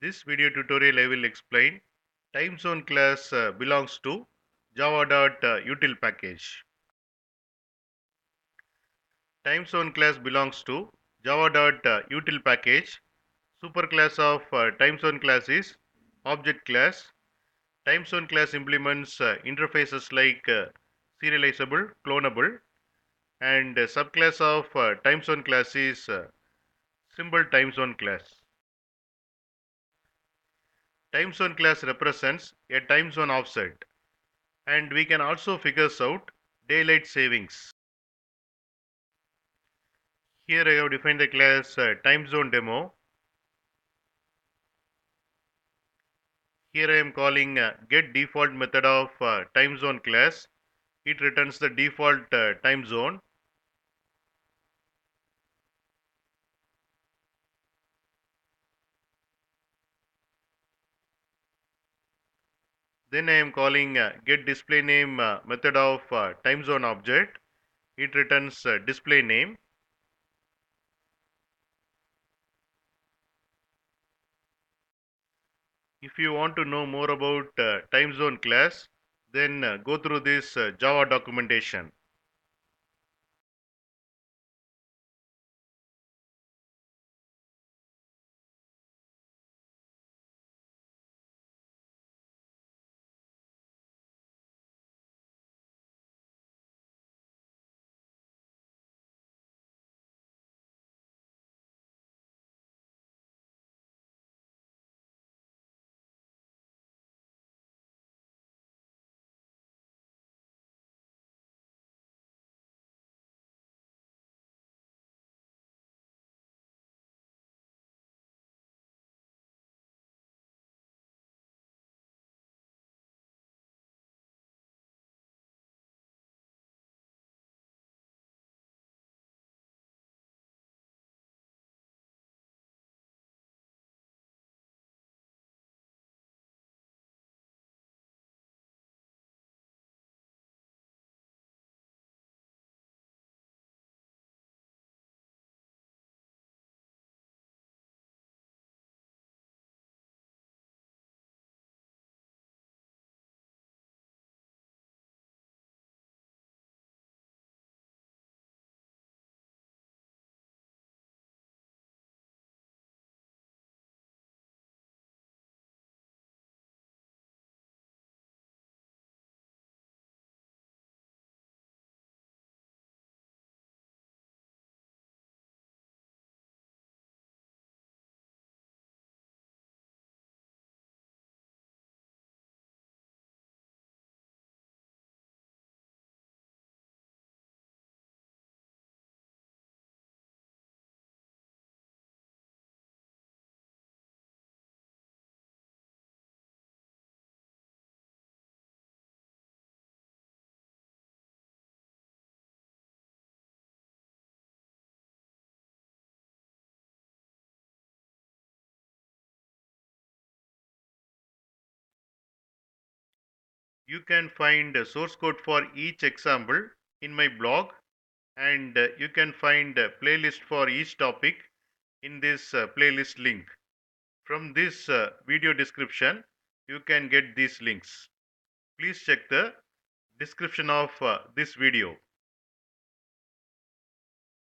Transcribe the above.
This video tutorial I will explain TimeZone class belongs to java.util package. TimeZone class belongs to java.util package. Superclass of TimeZone class is object class. TimeZone class implements interfaces like serializable, clonable, and subclass of TimeZone class is symbol TimeZone class. TimeZone class represents a time zone offset, and we can also figure out daylight savings. Here I have defined the class time zone demo. Here I am calling get default method of time zone class. It returns the default time zone. Then I am calling get display name method of time zone object. It returns display name. If you want to know more about time zone class, then go through this Java documentation. You can find source code for each example in my blog, and you can find a playlist for each topic in this playlist link. From this video description, you can get these links. Please check the description of this video.